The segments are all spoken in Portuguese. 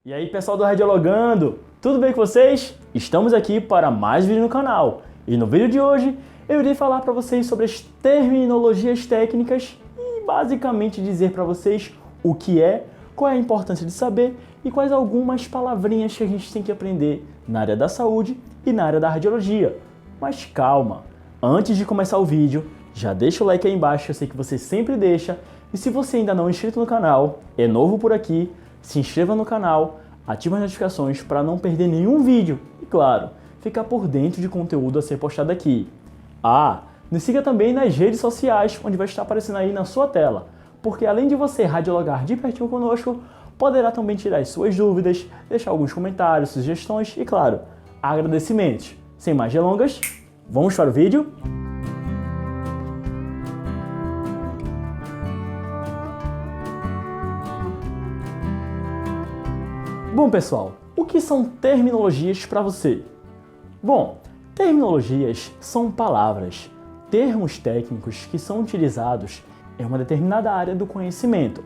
E aí, pessoal do Radiologando, tudo bem com vocês? Estamos aqui para mais vídeo no canal. E no vídeo de hoje, eu irei falar para vocês sobre as terminologias técnicas e basicamente dizer para vocês o que é, qual é a importância de saber e quais algumas palavrinhas que a gente tem que aprender na área da saúde e na área da radiologia. Mas calma, antes de começar o vídeo, já deixa o like aí embaixo, eu sei que você sempre deixa. E se você ainda não é inscrito no canal, é novo por aqui, se inscreva no canal, ative as notificações para não perder nenhum vídeo e, claro, ficar por dentro de conteúdo a ser postado aqui. Nos siga também nas redes sociais, onde vai estar aparecendo aí na sua tela, porque além de você radiologar de pertinho conosco, poderá também tirar as suas dúvidas, deixar alguns comentários, sugestões e, claro, agradecimentos. Sem mais delongas, vamos para o vídeo? Bom, pessoal, o que são terminologias para você? Bom, terminologias são palavras, termos técnicos que são utilizados em uma determinada área do conhecimento.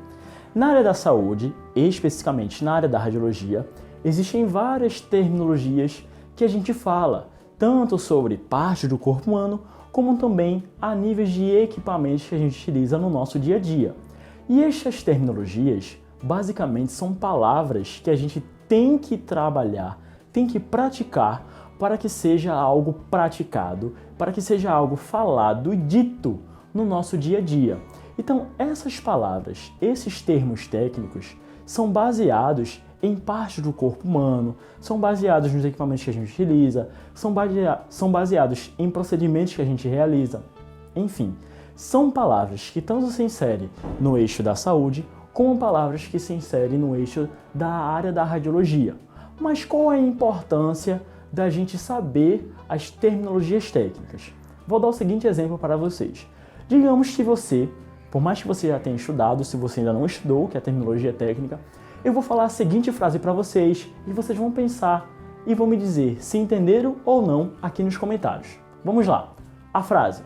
Na área da saúde, especificamente na área da radiologia, existem várias terminologias que a gente fala, tanto sobre parte do corpo humano, como também a níveis de equipamentos que a gente utiliza no nosso dia a dia. E estas terminologias basicamente são palavras que a gente tem que trabalhar, tem que praticar para que seja algo praticado, para que seja algo falado e dito no nosso dia a dia. Então, essas palavras, esses termos técnicos, são baseados em partes do corpo humano, são baseados nos equipamentos que a gente utiliza, são baseados em procedimentos que a gente realiza. Enfim, são palavras que tanto se inserem no eixo da saúde, como palavras que se inserem no eixo da área da radiologia. Mas qual é a importância da gente saber as terminologias técnicas? Vou dar o seguinte exemplo para vocês. Digamos que você, por mais que você já tenha estudado, se você ainda não estudou, que é a terminologia técnica, eu vou falar a seguinte frase para vocês e vocês vão pensar e vão me dizer se entenderam ou não aqui nos comentários. Vamos lá. A frase: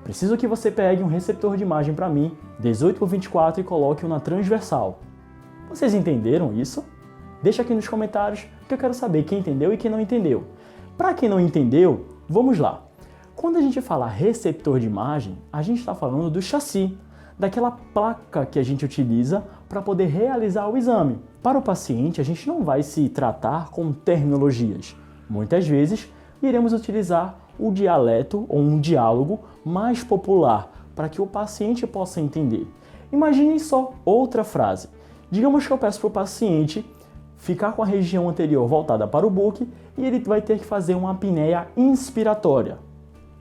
preciso que você pegue um receptor de imagem para mim, 18x24, e coloque-o na transversal. Vocês entenderam isso? Deixa aqui nos comentários que eu quero saber quem entendeu e quem não entendeu. Para quem não entendeu, vamos lá. Quando a gente fala receptor de imagem, a gente está falando do chassi, daquela placa que a gente utiliza para poder realizar o exame. Para o paciente, a gente não vai se tratar com terminologias. Muitas vezes, iremos utilizar o dialeto ou um diálogo mais popular para que o paciente possa entender. Imaginem só outra frase. Digamos que eu peço para o paciente ficar com a região anterior voltada para o buque e ele vai ter que fazer uma apneia inspiratória.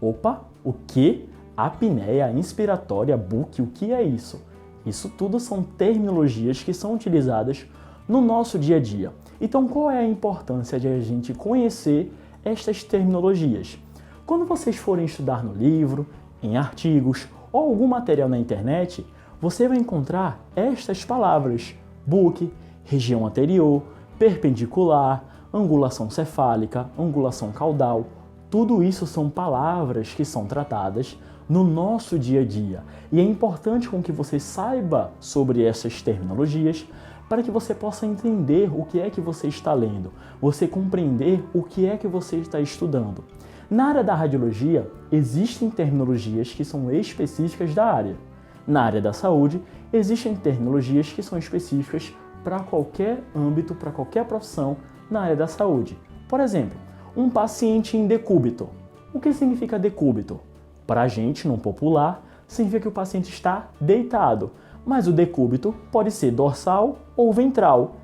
Opa, o que? Apneia inspiratória, buque, o que é isso? Isso tudo são terminologias que são utilizadas no nosso dia a dia. Então, qual é a importância de a gente conhecer estas terminologias? Quando vocês forem estudar no livro, em artigos ou algum material na internet, você vai encontrar estas palavras: buque, região anterior, perpendicular, angulação cefálica, angulação caudal. Tudo isso são palavras que são tratadas no nosso dia a dia. E é importante com que você saiba sobre essas terminologias para que você possa entender o que é que você está lendo, você compreender o que é que você está estudando. Na área da radiologia, existem terminologias que são específicas da área. Na área da saúde, existem terminologias que são específicas para qualquer âmbito, para qualquer profissão na área da saúde. Por exemplo, um paciente em decúbito. O que significa decúbito? Para a gente, no popular, significa que o paciente está deitado, mas o decúbito pode ser dorsal ou ventral.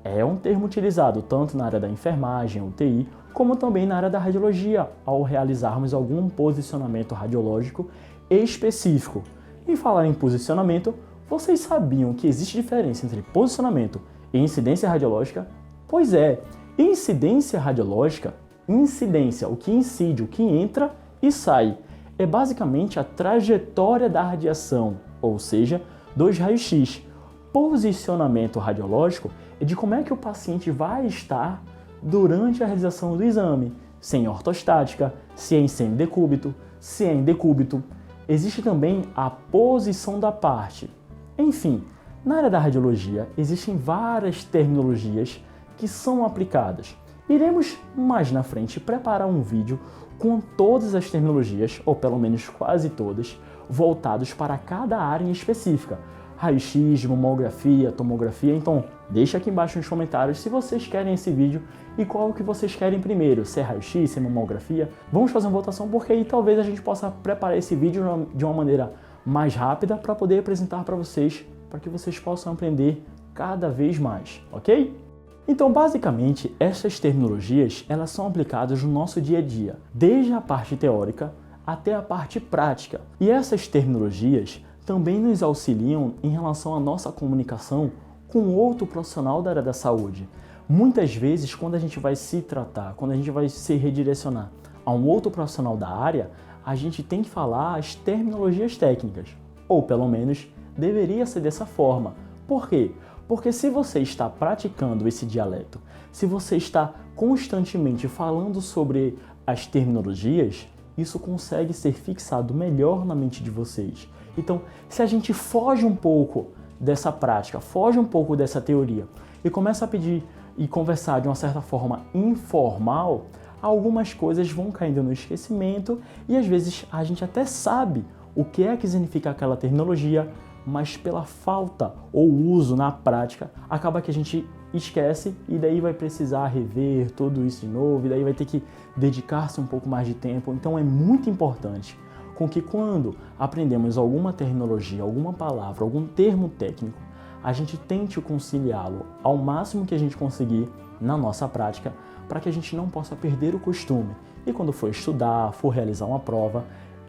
É um termo utilizado tanto na área da enfermagem, UTI, como também na área da radiologia, ao realizarmos algum posicionamento radiológico específico. Em falar em posicionamento, vocês sabiam que existe diferença entre posicionamento e incidência radiológica? Pois é, incidência radiológica, incidência, o que incide, o que entra e sai, é basicamente a trajetória da radiação, ou seja, dos raios-x. Posicionamento radiológico é de como é que o paciente vai estar durante a realização do exame, se é em ortostática, se é em semidecúbito, se é em decúbito. Existe também a posição da parte. Enfim, na área da radiologia existem várias terminologias que são aplicadas. Iremos mais na frente preparar um vídeo com todas as terminologias, ou pelo menos quase todas, voltados para cada área em específica. Raio-X, mamografia, tomografia. Então deixa aqui embaixo nos comentários se vocês querem esse vídeo e qual que vocês querem primeiro, se é raio-x, se é mamografia. Vamos fazer uma votação porque aí talvez a gente possa preparar esse vídeo de uma maneira mais rápida para poder apresentar para vocês, para que vocês possam aprender cada vez mais, ok? Então, basicamente, essas terminologias, elas são aplicadas no nosso dia a dia, desde a parte teórica até a parte prática. E essas terminologias também nos auxiliam em relação à nossa comunicação com outro profissional da área da saúde. Muitas vezes, quando a gente vai se tratar, quando a gente vai se redirecionar a um outro profissional da área, a gente tem que falar as terminologias técnicas, ou pelo menos deveria ser dessa forma. Por quê? Porque se você está praticando esse dialeto, se você está constantemente falando sobre as terminologias, isso consegue ser fixado melhor na mente de vocês. Então, se a gente foge um pouco dessa prática, foge um pouco dessa teoria e começa a pedir e conversar de uma certa forma informal, algumas coisas vão caindo no esquecimento e às vezes a gente até sabe o que é que significa aquela terminologia, mas pela falta ou uso na prática, acaba que a gente esquece e daí vai precisar rever tudo isso de novo, e daí vai ter que dedicar-se um pouco mais de tempo. Então é muito importante com que quando aprendemos alguma terminologia, alguma palavra, algum termo técnico, a gente tente conciliá-lo ao máximo que a gente conseguir na nossa prática, para que a gente não possa perder o costume. E quando for estudar, for realizar uma prova,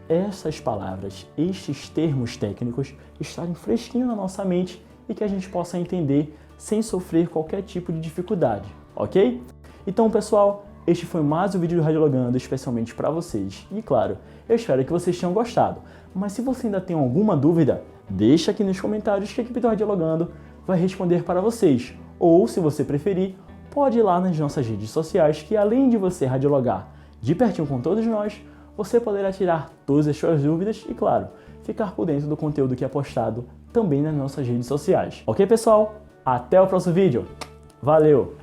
essas palavras, estes termos técnicos estarem fresquinhos na nossa mente e que a gente possa entender sem sofrer qualquer tipo de dificuldade, ok? Então, pessoal, este foi mais um vídeo do Radiologando, especialmente para vocês. E claro, eu espero que vocês tenham gostado. Mas se você ainda tem alguma dúvida, deixa aqui nos comentários que a equipe do Radiologando vai responder para vocês. Ou, se você preferir, pode ir lá nas nossas redes sociais, que além de você radiologar de pertinho com todos nós, você poderá tirar todas as suas dúvidas e, claro, ficar por dentro do conteúdo que é postado também nas nossas redes sociais. Ok, pessoal? Até o próximo vídeo. Valeu!